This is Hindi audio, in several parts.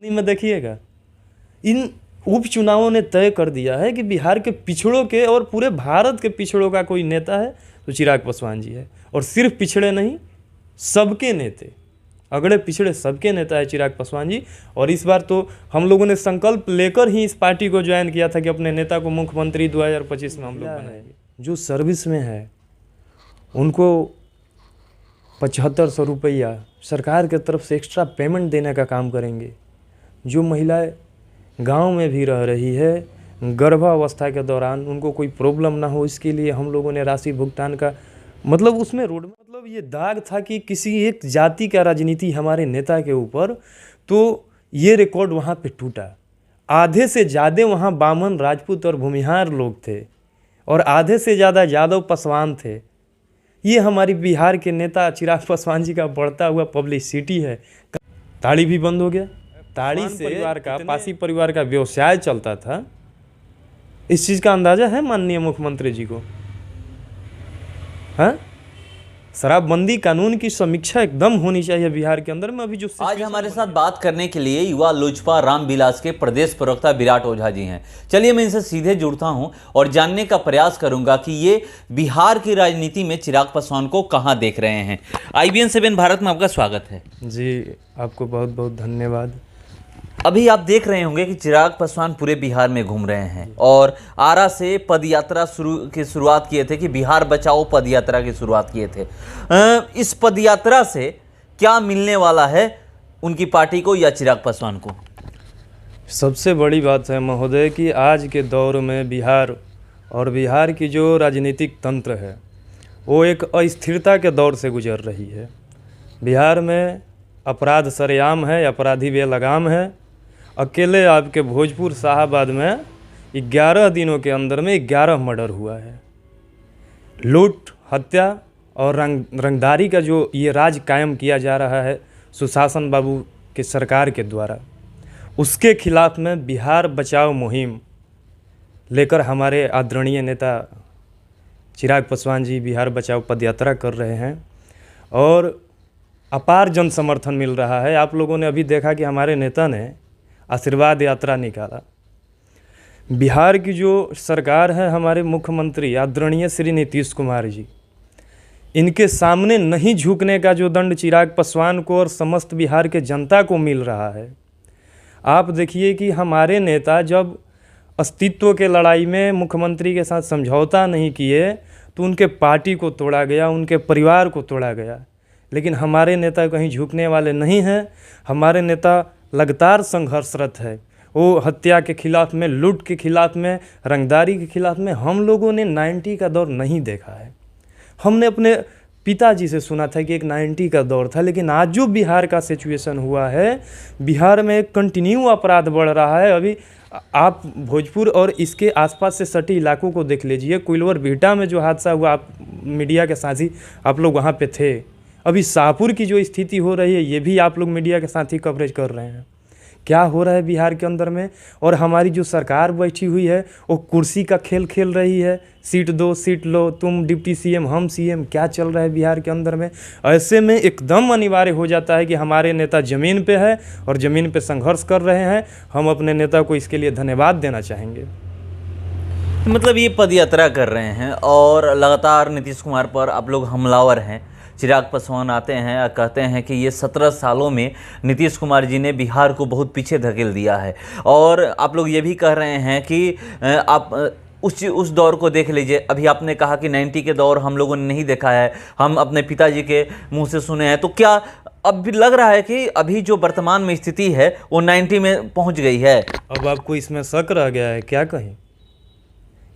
में देखिएगा, इन उपचुनावों ने तय कर दिया है कि बिहार के पिछड़ों के और पूरे भारत के पिछड़ों का कोई नेता है तो चिराग पासवान जी है। और सिर्फ पिछड़े नहीं, सबके नेता, अगड़े पिछड़े सबके नेता है चिराग पासवान जी। और इस बार तो हम लोगों ने संकल्प लेकर ही इस पार्टी को ज्वाइन किया था कि अपने नेता को मुख्यमंत्री 2025 में हम लोग बनाएंगे। जो सर्विस में है उनको 7500 रुपया सरकार की तरफ से एक्स्ट्रा पेमेंट देने का काम करेंगे। जो महिलाएं गांव में भी रह रही है, गर्भावस्था के दौरान उनको कोई प्रॉब्लम ना हो, इसके लिए हम लोगों ने राशि भुगतान का मतलब उसमें रोड मतलब ये दाग था कि किसी एक जाति का राजनीति हमारे नेता के ऊपर, तो ये रिकॉर्ड वहाँ पे टूटा। आधे से ज़्यादा वहाँ बामन, राजपूत और भूमिहार लोग थे और आधे से ज़्यादा यादव पासवान थे। ये हमारी बिहार के नेता चिराग पासवान जी का बढ़ता हुआ पब्लिसिटी है। ताड़ी भी बंद हो गया। ताड़ी से परिवार का, पासी परिवार का व्यवसाय चलता था। इस चीज़ का अंदाज़ा है माननीय मुख्यमंत्री जी को? हाँ, शराबबंदी कानून की समीक्षा एकदम होनी चाहिए बिहार के अंदर में। अभी जो आज हमारे साथ बात करने के लिए युवा लोजपा रामविलास के प्रदेश प्रवक्ता विराट ओझा जी हैं। चलिए मैं इनसे सीधे जुड़ता हूं और जानने का प्रयास करूंगा कि ये बिहार की राजनीति में चिराग पासवान को कहां देख रहे हैं। IBN 7 भारत में आपका स्वागत है। जी, आपको बहुत बहुत धन्यवाद। अभी आप देख रहे होंगे कि चिराग पासवान पूरे बिहार में घूम रहे हैं और आरा से पदयात्रा की शुरुआत किए थे कि बिहार बचाओ पदयात्रा की शुरुआत किए थे। इस पदयात्रा से क्या मिलने वाला है उनकी पार्टी को या चिराग पासवान को? सबसे बड़ी बात है महोदय कि आज के दौर में बिहार और बिहार की जो राजनीतिक तंत्र है वो एक अस्थिरता के दौर से गुजर रही है। बिहार में अपराध सरेआम है, अपराधी बेलगाम है। अकेले आपके भोजपुर शाहाबाद में 11 दिनों के अंदर में 11 मर्डर हुआ है। लूट, हत्या और रंगदारी का जो ये राज कायम किया जा रहा है सुशासन बाबू के सरकार के द्वारा, उसके खिलाफ में बिहार बचाओ मुहिम लेकर हमारे आदरणीय नेता चिराग पासवान जी बिहार बचाओ पदयात्रा कर रहे हैं और अपार जन समर्थन मिल रहा है। आप लोगों ने अभी देखा कि हमारे नेता ने आशीर्वाद यात्रा निकाला। बिहार की जो सरकार है, हमारे मुख्यमंत्री आदरणीय श्री नीतीश कुमार जी, इनके सामने नहीं झुकने का जो दंड चिराग पासवान को और समस्त बिहार के जनता को मिल रहा है। आप देखिए कि हमारे नेता जब अस्तित्व के लड़ाई में मुख्यमंत्री के साथ समझौता नहीं किए तो उनके पार्टी को तोड़ा गया, उनके परिवार को तोड़ा गया। लेकिन हमारे नेता कहीं झुकने वाले नहीं हैं। हमारे नेता लगातार संघर्षरत है। वो हत्या के खिलाफ में, लूट के खिलाफ में, रंगदारी के खिलाफ में। हम लोगों ने 90 का दौर नहीं देखा है। हमने अपने पिताजी से सुना था कि एक 90 का दौर था, लेकिन आज जो बिहार का सिचुएशन हुआ है, बिहार में एक कंटिन्यू अपराध बढ़ रहा है। अभी आप भोजपुर और इसके आसपास से सटे इलाकों को देख लीजिए। कोइलवर बिहटा में जो हादसा हुआ, आप मीडिया के साथ ही आप लोग वहाँ पे थे। अभी शाहपुर की जो स्थिति हो रही है, ये भी आप लोग मीडिया के साथ ही कवरेज कर रहे हैं। क्या हो रहा है बिहार के अंदर में? और हमारी जो सरकार बैठी हुई है वो कुर्सी का खेल खेल रही है। सीट दो, सीट लो, तुम डिप्टी CM, हम CM। क्या चल रहा है बिहार के अंदर में? ऐसे में एकदम अनिवार्य हो जाता है कि हमारे नेता ज़मीन पे है और ज़मीन पे संघर्ष कर रहे हैं। हम अपने नेता को इसके लिए धन्यवाद देना चाहेंगे। मतलब ये पदयात्रा कर रहे हैं और लगातार नीतीश कुमार पर आप लोग हमलावर हैं। चिराग पासवान आते हैं और कहते हैं कि ये 17 सालों में नीतीश कुमार जी ने बिहार को बहुत पीछे धकेल दिया है। और आप लोग ये भी कह रहे हैं कि आप उस दौर को देख लीजिए। अभी आपने कहा कि 90 के दौर हम लोगों ने नहीं देखा है, हम अपने पिताजी के मुंह से सुने हैं। तो क्या अब भी लग रहा है कि अभी जो वर्तमान में स्थिति है वो 90 में पहुंच गई है? अब आपको इसमें शक रह गया है क्या? कहीं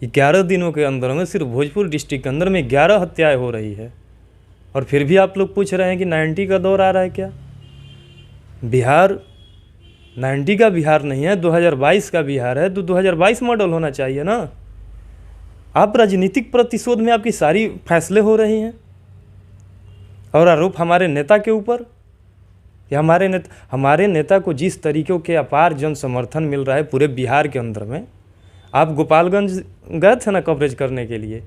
11 दिनों के अंदर में सिर्फ भोजपुर डिस्ट्रिक्ट के अंदर में 11 हत्याएँ हो रही है और फिर भी आप लोग पूछ रहे हैं कि 90 का दौर आ रहा है क्या? बिहार 90 का बिहार नहीं है, 2022 का बिहार है। तो 2022 मॉडल होना चाहिए ना। आप राजनीतिक प्रतिशोध में आपकी सारी फैसले हो रही हैं और आरोप हमारे नेता के ऊपर। या हमारे नेता को जिस तरीक़ों के अपार जन समर्थन मिल रहा है पूरे बिहार के अंदर में। आप गोपालगंज गए थे ना कवरेज करने के लिए,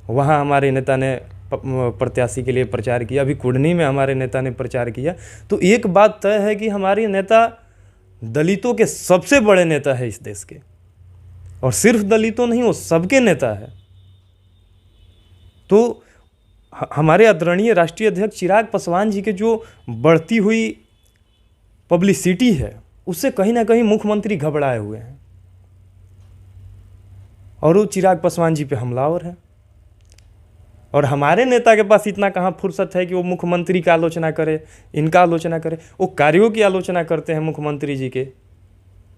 वहाँ हमारे नेता ने प्रत्याशी के लिए प्रचार किया। अभी कुढ़नी में हमारे नेता ने प्रचार किया। तो एक बात तय है कि हमारे नेता दलितों के सबसे बड़े नेता है इस देश के, और सिर्फ दलितों नहीं, वो सबके नेता है। तो हमारे आदरणीय राष्ट्रीय अध्यक्ष चिराग पासवान जी के जो बढ़ती हुई पब्लिसिटी है, उससे कहीं ना कहीं मुख्यमंत्री घबराए हुए हैं, और वो चिराग पासवान जी पे हमलावर है। और हमारे नेता के पास इतना कहाँ फुर्सत है कि वो मुख्यमंत्री की आलोचना करे, इनका आलोचना करे। वो कार्यों की आलोचना करते हैं मुख्यमंत्री जी के।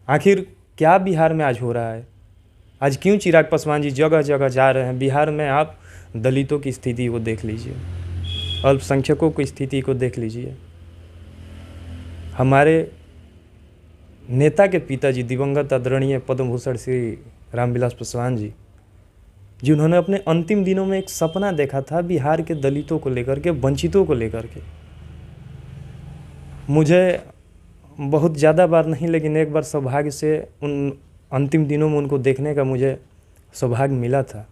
आखिर क्या बिहार में आज हो रहा है? आज क्यों चिराग पासवान जी जगह जगह जा रहे हैं? बिहार में आप दलितों की स्थिति को देख लीजिए, अल्पसंख्यकों की स्थिति को देख लीजिए। हमारे नेता के पिताजी दिवंगत आदरणीय पद्म भूषण श्री रामविलास पासवान जी, जिन्होंने अपने अंतिम दिनों में एक सपना देखा था बिहार के दलितों को लेकर के, वंचितों को लेकर के। मुझे बहुत ज़्यादा बार नहीं, लेकिन एक बार सौभाग्य से उन अंतिम दिनों में उनको देखने का मुझे सौभाग्य मिला था।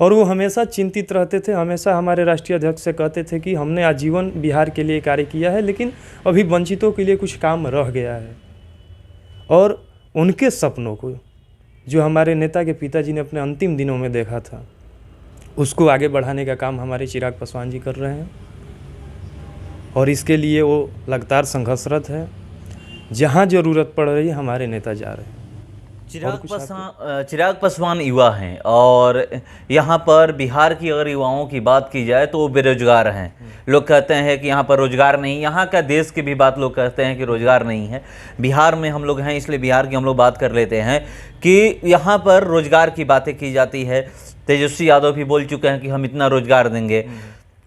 और वो हमेशा चिंतित रहते थे, हमेशा हमारे राष्ट्रीय अध्यक्ष से कहते थे कि हमने आजीवन बिहार के लिए कार्य किया है, लेकिन अभी वंचितों के लिए कुछ काम रह गया है। और उनके सपनों को, जो हमारे नेता के पिताजी ने अपने अंतिम दिनों में देखा था, उसको आगे बढ़ाने का काम हमारे चिराग पासवान जी कर रहे हैं। और इसके लिए वो लगातार संघर्षरत है। जहाँ ज़रूरत पड़ रही है हमारे नेता जा रहे हैं। चिराग पासवान युवा हैं, और यहाँ पर बिहार की अगर युवाओं की बात की जाए तो वो बेरोजगार हैं। लोग कहते हैं कि यहाँ पर रोजगार नहीं, यहाँ का देश की भी बात लोग कहते हैं कि रोजगार नहीं है। बिहार में हम लोग हैं, इसलिए बिहार की हम लोग बात कर लेते हैं कि यहाँ पर रोजगार की बातें की जाती है। तेजस्वी यादव भी बोल चुके हैं कि हम इतना रोजगार देंगे।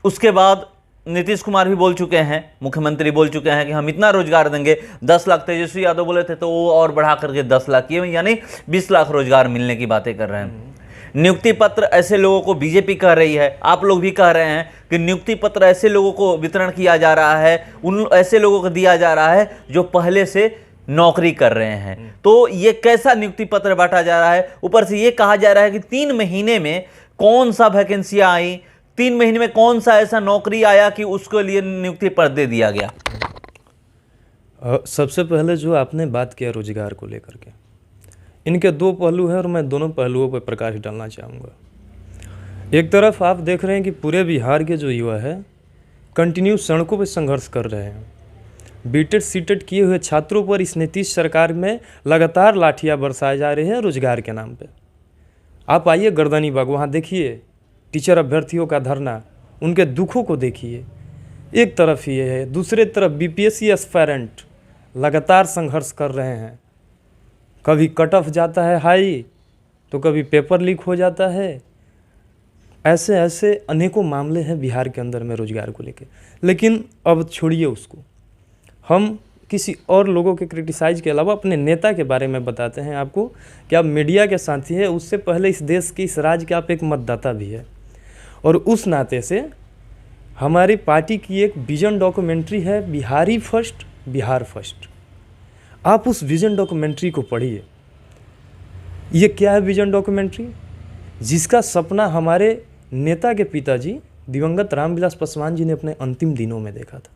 उसके बाद नीतीश कुमार भी बोल चुके हैं, मुख्यमंत्री बोल चुके हैं कि हम इतना रोजगार देंगे। 10 लाख तेजस्वी यादव बोले थे, तो वो और बढ़ा करके 10 लाख किए, यानी 20 लाख रोजगार मिलने की बातें कर रहे हैं। नियुक्ति पत्र ऐसे लोगों को बीजेपी कह रही है, आप लोग भी कह रहे हैं कि नियुक्ति पत्र ऐसे लोगों को वितरण किया जा रहा है, उन ऐसे लोगों को दिया जा रहा है जो पहले से नौकरी कर रहे हैं। तो ये कैसा नियुक्ति पत्र बांटा जा रहा है? ऊपर से ये कहा जा रहा है कि 3 महीने में कौन सा वैकेंसियां आई, 3 महीने में कौन सा ऐसा नौकरी आया कि उसके लिए नियुक्ति पत्र दे दिया गया। सबसे पहले जो आपने बात किया रोजगार को लेकर के, इनके 2 पहलू हैं और मैं दोनों पहलुओं पर प्रकाश डालना चाहूँगा। एक तरफ आप देख रहे हैं कि पूरे बिहार के जो युवा है कंटिन्यू सड़कों पर संघर्ष कर रहे हैं। बीटेड सीटेड किए हुए छात्रों पर इस नीतीश सरकार में लगातार लाठियाँ बरसाए जा रही हैं रोजगार के नाम पे। आप आइए गर्दनी बाग, वहाँ देखिए टीचर अभ्यर्थियों का धरना, उनके दुखों को देखिए। एक तरफ ये है, दूसरे तरफ बीपीएससी एस्पायरेंट लगातार संघर्ष कर रहे हैं। कभी कट ऑफ जाता है हाई, तो कभी पेपर लीक हो जाता है। ऐसे ऐसे अनेकों मामले हैं बिहार के अंदर में रोजगार को लेकर। लेकिन अब छोड़िए उसको, हम किसी और लोगों के क्रिटिसाइज के अलावा अपने नेता के बारे में बताते हैं आपको कि आप मीडिया के साथी हैं, उससे पहले इस देश के, इस राज्य के आप एक मतदाता भी है। और उस नाते से हमारी पार्टी की एक विजन डॉक्यूमेंट्री है, बिहारी फर्स्ट बिहार फर्स्ट। आप उस विजन डॉक्यूमेंट्री को पढ़िए। ये क्या है विजन डॉक्यूमेंट्री? जिसका सपना हमारे नेता के पिताजी दिवंगत रामविलास पासवान जी ने अपने अंतिम दिनों में देखा था।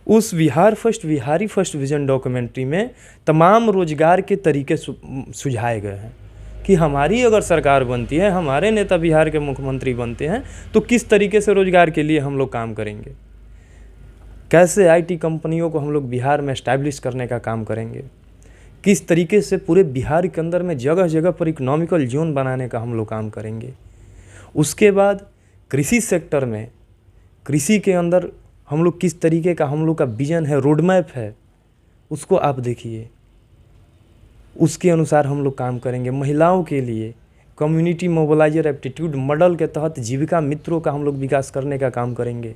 उस Bihar first Bihari first vision documentary में तमाम रोजगार के तरीके सुझाए गए हैं कि हमारी अगर सरकार बनती है, हमारे नेता बिहार के मुख्यमंत्री बनते हैं, तो किस तरीके से रोजगार के लिए हम लोग काम करेंगे, कैसे आईटी कंपनियों को हम लोग बिहार में एस्टैब्लिश करने का काम करेंगे, किस तरीके से पूरे बिहार के अंदर में जगह जगह पर इकोनॉमिकल जोन बनाने का हम लोग काम करेंगे। उसके बाद कृषि सेक्टर में, कृषि के अंदर हम लोग किस तरीके का हम लोग का विजन है, रोड मैप है, उसको आप देखिए। उसके अनुसार हम लोग काम करेंगे। महिलाओं के लिए कम्युनिटी मोबिलाइजर एप्टीट्यूड मॉडल के तहत जीविका मित्रों का हम लोग विकास करने का काम करेंगे।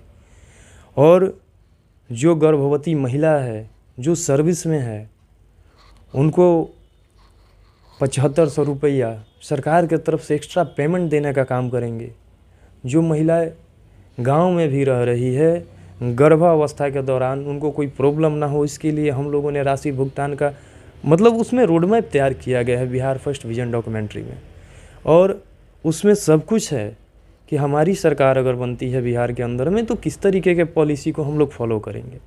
और जो गर्भवती महिला है, जो सर्विस में है, उनको 7500 रुपया सरकार के तरफ से एक्स्ट्रा पेमेंट देने का काम करेंगे। जो महिलाएं गांव में भी रह रही है, गर्भावस्था के दौरान उनको कोई प्रॉब्लम ना हो, इसके लिए हम लोगों ने राशि भुगतान का मतलब उसमें रोड मैप तैयार किया गया है बिहार फर्स्ट विजन डॉक्यूमेंट्री में। और उसमें सब कुछ है कि हमारी सरकार अगर बनती है बिहार के अंदर में, तो किस तरीके के पॉलिसी को हम लोग फॉलो करेंगे।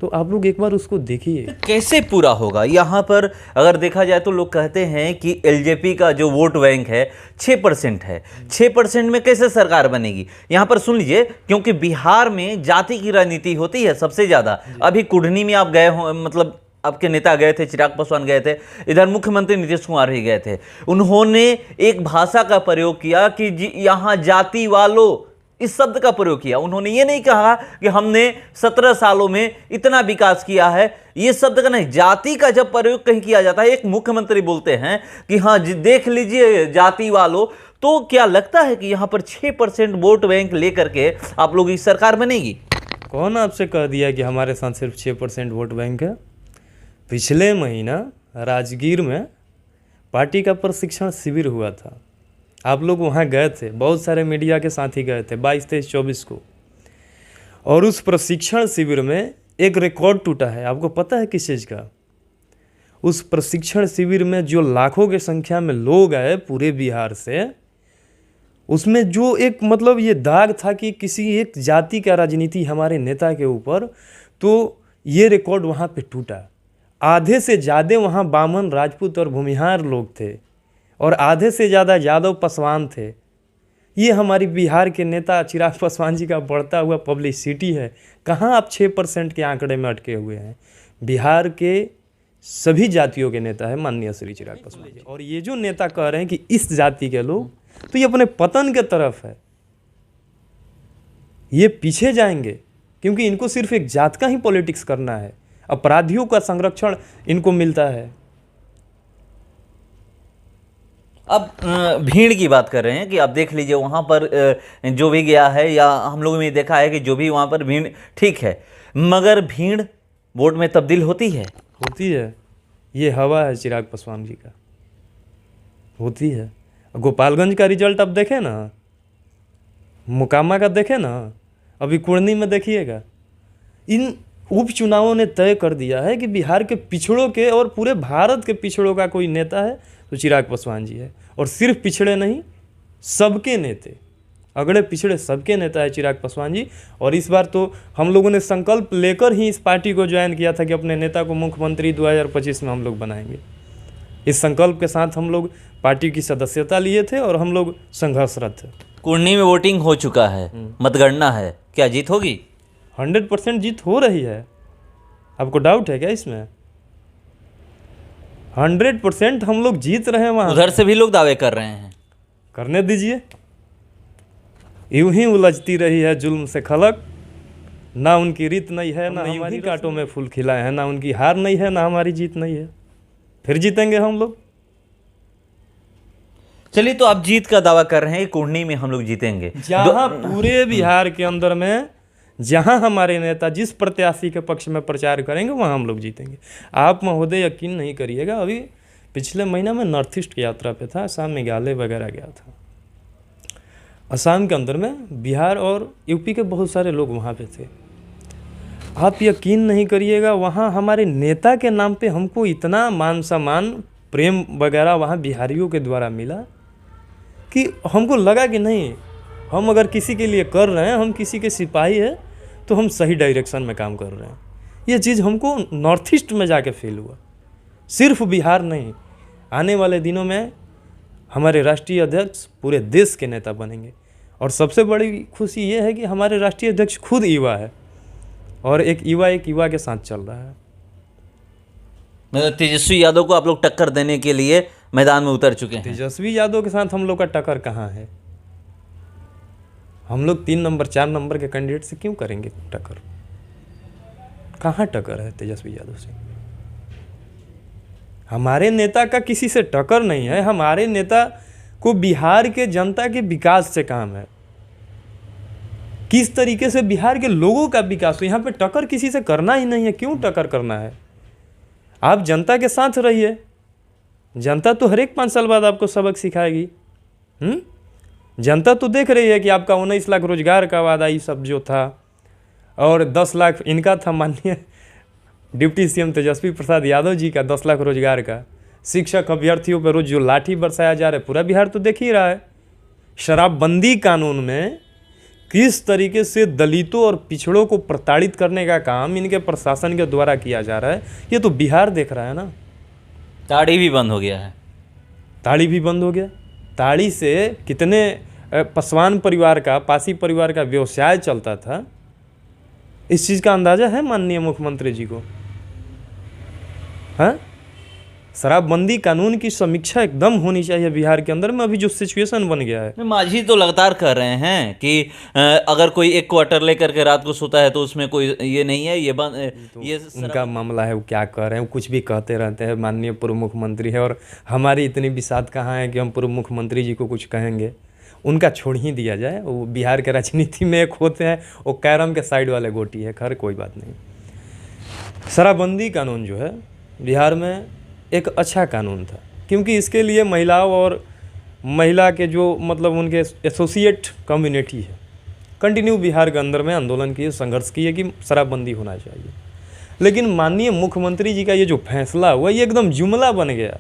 तो आप लोग एक बार उसको देखिए। कैसे पूरा होगा? यहाँ पर अगर देखा जाए तो लोग कहते हैं कि एलजेपी का जो वोट बैंक है 6% है। 6% में कैसे सरकार बनेगी? यहाँ पर सुन लीजिए, क्योंकि बिहार में जाति की राजनीति होती है सबसे ज़्यादा। अभी कुढ़नी में आप गए हो, मतलब आपके नेता गए थे, चिराग पासवान गए थे, इधर मुख्यमंत्री नीतीश कुमार भी गए थे। उन्होंने एक भाषा का प्रयोग किया कि यहाँ जाति वालों, इस शब्द का प्रयोग किया। उन्होंने ये नहीं कहा कि हमने 17 सालों में इतना विकास किया है, ये शब्द का नहीं। जाति का जब प्रयोग कहीं किया जाता है, एक मुख्यमंत्री बोलते हैं कि हाँ देख लीजिए जाति वालों, तो क्या लगता है कि यहाँ पर 6% वोट बैंक लेकर के आप लोगों की सरकार बनेगी? कौन आपसे कह दिया कि हमारे साथ सिर्फ 6% वोट बैंक है? पिछले महीना राजगीर में पार्टी का प्रशिक्षण शिविर हुआ था, आप लोग वहाँ गए थे, बहुत सारे मीडिया के साथ ही गए थे 22, 23, 24 को। और उस प्रशिक्षण शिविर में एक रिकॉर्ड टूटा है, आपको पता है किस चीज़ का? उस प्रशिक्षण शिविर में जो लाखों की संख्या में लोग आए पूरे बिहार से, उसमें जो एक मतलब ये दाग था कि किसी एक जाति का राजनीति हमारे नेता के ऊपर, तो ये रिकॉर्ड वहाँ पे टूटा। आधे से ज़्यादा वहाँ बामन, राजपूत और भूमिहार लोग थे, और आधे से ज़्यादा यादव पासवान थे। ये हमारी बिहार के नेता चिराग पासवान जी का बढ़ता हुआ पब्लिसिटी है। कहाँ आप 6% के आंकड़े में अटके हुए हैं? बिहार के सभी जातियों के नेता है माननीय श्री चिराग पासवान जी। और ये जो नेता कह रहे हैं कि इस जाति के लोग, तो ये अपने पतन के तरफ है, ये पीछे जाएंगे, क्योंकि इनको सिर्फ एक जात का ही पॉलिटिक्स करना है। अपराधियों का संरक्षण इनको मिलता है। अब भीड़ की बात कर रहे हैं कि अब देख लीजिए वहाँ पर जो भी गया है, या हम लोगों ने देखा है कि जो भी वहाँ पर भीड़, ठीक है, मगर भीड़ वोट में तब्दील होती है? होती है। ये हवा है चिराग पासवान जी का, होती है। गोपालगंज का रिजल्ट अब देखें ना, मोकामा का देखें ना, अभी कुढ़नी में देखिएगा। इन उपचुनावों ने तय कर दिया है कि बिहार के पिछड़ों के और पूरे भारत के पिछड़ों का कोई नेता है तो चिराग पासवान जी है। और सिर्फ पिछड़े नहीं, सबके नेते, अगड़े पिछड़े सबके नेता है चिराग पासवान जी। और इस बार तो हम लोगों ने संकल्प लेकर ही इस पार्टी को ज्वाइन किया था कि अपने नेता को मुख्यमंत्री 2025 में हम लोग बनाएंगे। इस संकल्प के साथ हम लोग पार्टी की सदस्यता लिए थे और हम लोग संघर्षरत थे। कुढ़नी में वोटिंग हो चुका है, मतगणना है, क्या जीत होगी? 100% जीत हो रही है। आपको डाउट है क्या इसमें? 100% हम लोग जीत रहे हैं। वहाँ उधर से भी लोग दावे कर रहे हैं। करने दीजिए, यूं ही उलझती रही है जुल्म से खलक, ना उनकी रीत नहीं है, ना हमारी कांटों में फूल खिलाए हैं, ना उनकी हार नहीं है, ना हमारी जीत नहीं है। फिर जीतेंगे हम लोग। चलिए, तो आप जीत का दावा कर रहे हैं, कुढ़नी में हम लोग जीतेंगे। जहाँ पूरे बिहार के अंदर में जहाँ हमारे नेता जिस प्रत्याशी के पक्ष में प्रचार करेंगे वहाँ हम लोग जीतेंगे। आप महोदय यकीन नहीं करिएगा, अभी पिछले महीना में नॉर्थ ईस्ट की यात्रा पे था, असम, मेघालय वगैरह गया था। असम के अंदर में बिहार और यूपी के बहुत सारे लोग वहाँ पे थे। आप यकीन नहीं करिएगा, वहाँ हमारे नेता के नाम पे हमको इतना मान सम्मान, प्रेम वगैरह वहाँ बिहारियों के द्वारा मिला कि हमको लगा कि नहीं, हम अगर किसी के लिए कर रहे हैं, हम किसी के सिपाही हैं, तो हम सही डायरेक्शन में काम कर रहे हैं। ये चीज़ हमको नॉर्थ ईस्ट में जाके फील हुआ, सिर्फ बिहार नहीं। आने वाले दिनों में हमारे राष्ट्रीय अध्यक्ष पूरे देश के नेता बनेंगे। और सबसे बड़ी खुशी ये है कि हमारे राष्ट्रीय अध्यक्ष खुद युवा है, और एक युवा के साथ चल रहा है। मतलब तेजस्वी यादव को आप लोग टक्कर देने के लिए मैदान में उतर चुके हैं। तेजस्वी यादव के साथ हम लोग का टक्कर कहाँ है? हम लोग 3 नंबर 4 नंबर के कैंडिडेट से क्यों करेंगे टक्कर? कहाँ टक्कर है तेजस्वी यादव से? हमारे नेता का किसी से टक्कर नहीं है। हमारे नेता को बिहार के जनता के विकास से काम है, किस तरीके से बिहार के लोगों का विकास हो। यहाँ पे टक्कर किसी से करना ही नहीं है, क्यों टक्कर करना है? आप जनता के साथ रहिए, जनता तो हर एक 5 साल बाद आपको सबक सिखाएगी। जनता तो देख रही है कि आपका 19 लाख रोजगार का वादा ये सब जो था, और 10 लाख इनका था, माननीय डिप्टी सीएम तेजस्वी प्रसाद यादव जी का 10 लाख रोजगार का। शिक्षक अभ्यर्थियों पर रोज जो लाठी बरसाया जा रहा है, पूरा बिहार तो देख ही रहा है। शराबबंदी कानून में किस तरीके से दलितों और पिछड़ों को प्रताड़ित करने का काम इनके प्रशासन के द्वारा किया जा रहा है, ये तो बिहार देख रहा है ना। ताड़ी भी बंद हो गया है। ताड़ी भी बंद हो गया। ताड़ी से कितने पासवान परिवार का, पासी परिवार का व्यवसाय चलता था, इस चीज़ का अंदाज़ा है माननीय मुख्यमंत्री जी को? हाँ, शराबबंदी कानून की समीक्षा एकदम होनी चाहिए बिहार के अंदर में। अभी जो सिचुएशन बन गया है, मांझी तो लगातार कह रहे हैं कि अगर कोई एक क्वार्टर लेकर के रात को सोता है तो उसमें कोई ये नहीं है, ये बंद, ये उनका मामला है, वो क्या कर रहे हैं, वो कुछ भी कहते रहते हैं। माननीय पूर्व मुख्यमंत्री है और हमारी इतनी बिसात कहाँ है कि हम पूर्व मुख्यमंत्री जी को कुछ कहेंगे। उनका छोड़ ही दिया जाए, वो बिहार के राजनीति में एक होते हैं, वो कैरम के साइड वाले गोटी है। खैर कोई बात नहीं। शराबबंदी कानून जो है बिहार में एक अच्छा कानून था, क्योंकि इसके लिए महिलाओं और महिला के जो मतलब उनके एसोसिएट कम्युनिटी है, कंटिन्यू बिहार के अंदर में आंदोलन किए, संघर्ष किए कि शराबबंदी होना चाहिए। लेकिन माननीय मुख्यमंत्री जी का ये जो फैसला हुआ, ये एकदम जुमला बन गया,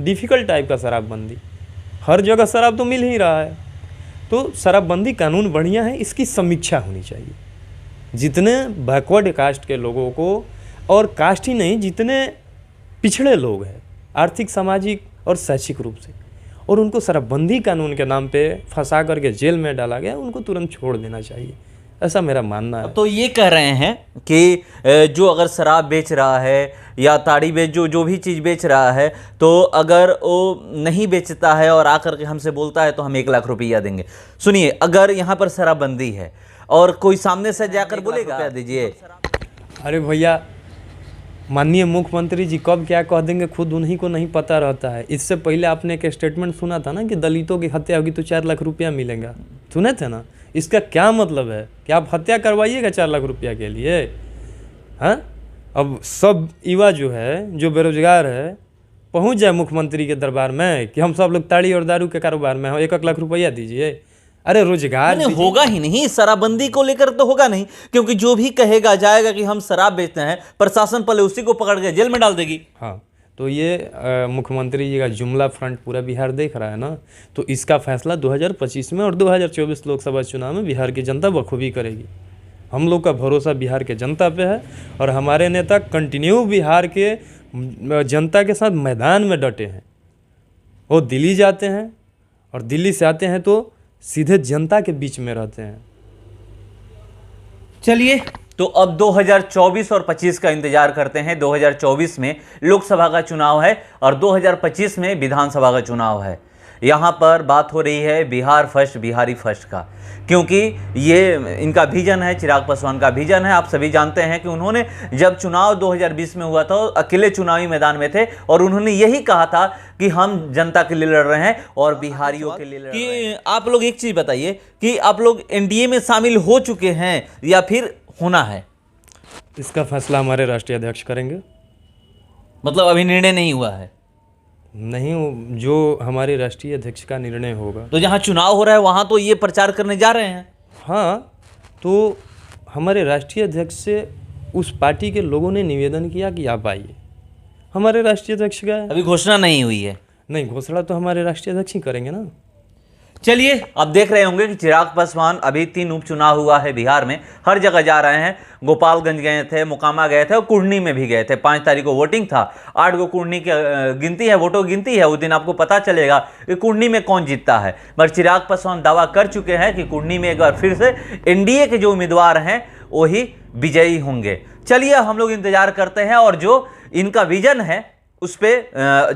डिफ़िकल्ट टाइप का शराबबंदी। हर जगह शराब तो मिल ही रहा है, तो शराबबंदी कानून बढ़िया है, इसकी समीक्षा होनी चाहिए। जितने बैकवर्ड कास्ट के लोगों को, और कास्ट ही नहीं, जितने पिछड़े लोग हैं आर्थिक, सामाजिक और शैक्षिक रूप से, और उनको शराबबंदी कानून के नाम पे फंसा करके जेल में डाला गया, उनको तुरंत छोड़ देना चाहिए, ऐसा मेरा मानना है। तो ये कह रहे हैं कि जो अगर शराब बेच रहा है या ताड़ी बेच, जो भी चीज़ बेच रहा है, तो अगर वो नहीं बेचता है और आकर के हमसे बोलता है तो हम 1 लाख रुपया देंगे। सुनिए, अगर यहाँ पर शराबबंदी है और कोई सामने से जाकर बोलेगा दीजिए, अरे भैया, माननीय मुख्यमंत्री जी कब क्या कह देंगे खुद उन्हीं को नहीं पता रहता है। इससे पहले आपने एक स्टेटमेंट सुना था ना कि दलितों की हत्या होगी तो 4 लाख रुपया मिलेगा, सुने थे ना? इसका क्या मतलब है कि आप हत्या करवाइएगा 4 लाख रुपया के लिए? हाँ, अब सब युवा जो है, जो बेरोजगार है, पहुंच जाए मुख्यमंत्री के दरबार में कि हम सब लोग ताड़ी और दारू के कारोबार में हो, 1-1 लाख रुपया दीजिए। अरे रोजगार होगा ही नहीं, शराबबंदी को लेकर तो होगा नहीं, क्योंकि जो भी कहेगा जाएगा कि हम शराब बेचते हैं, प्रशासन पहले उसी को पकड़ के जेल में डाल देगी। हाँ, तो ये मुख्यमंत्री जी का जुमला फ्रंट पूरा बिहार देख रहा है ना। तो इसका फैसला 2025 में और 2024 लोकसभा चुनाव में बिहार की जनता बखूबी करेगी। हम लोग का भरोसा बिहार के जनता पे है, और हमारे नेता कंटिन्यू बिहार के जनता के साथ मैदान में डटे हैं। वो दिल्ली जाते हैं, और दिल्ली से आते हैं तो सीधे जनता के बीच में रहते हैं। चलिए, तो अब 2024 और 25 का इंतजार करते हैं। 2024 में लोकसभा का चुनाव है और 2025 में विधानसभा का चुनाव है। यहाँ पर बात हो रही है बिहार फर्स्ट, बिहारी फर्स्ट का, क्योंकि ये इनका विजन है, चिराग पासवान का विजन है। आप सभी जानते हैं कि उन्होंने जब चुनाव 2020 में हुआ था, अकेले चुनावी मैदान में थे, और उन्होंने यही कहा था कि हम जनता के लिए लड़ रहे हैं और बिहारियों के लिए लड़ रहे हैं। कि आप लोग एक चीज़ बताइए कि आप लोग एनडीए में शामिल हो चुके हैं या फिर होना है? इसका फैसला हमारे राष्ट्रीय अध्यक्ष करेंगे। मतलब अभी निर्णय नहीं हुआ है? नहीं, जो हमारे राष्ट्रीय अध्यक्ष का निर्णय होगा। तो जहाँ चुनाव हो रहा है वहाँ तो ये प्रचार करने जा रहे हैं। हाँ, तो हमारे राष्ट्रीय अध्यक्ष से उस पार्टी के लोगों ने निवेदन किया कि आप आइए। हमारे राष्ट्रीय अध्यक्ष का अभी घोषणा नहीं हुई है। नहीं, घोषणा तो हमारे राष्ट्रीय अध्यक्ष ही करेंगे ना। चलिए, आप देख रहे होंगे कि चिराग पासवान, अभी 3 उपचुनाव हुआ है बिहार में, हर जगह जा रहे हैं। गोपालगंज गए थे, मोकामा गए थे और कुढ़नी में भी गए थे। 5 तारीख को वोटिंग था। 8 को कुढ़नी की गिनती है, वोटों की गिनती है। उस दिन आपको पता चलेगा कि कुढ़नी में कौन जीतता है। मगर चिराग पासवान दावा कर चुके हैं कि कुढ़नी में एक बार फिर से एनडीए के जो उम्मीदवार हैं वही विजयी होंगे। चलिए, हम लोग इंतजार करते हैं, और जो इनका विजन है उस पर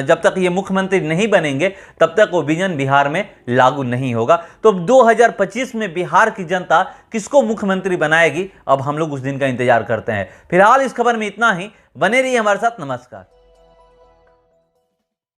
जब तक ये मुख्यमंत्री नहीं बनेंगे तब तक वो विजन बिहार में लागू नहीं होगा। तो 2025 में बिहार की जनता किसको मुख्यमंत्री बनाएगी, अब हम लोग उस दिन का इंतजार करते हैं। फिलहाल इस खबर में इतना ही। बने रहिए हमारे साथ। नमस्कार।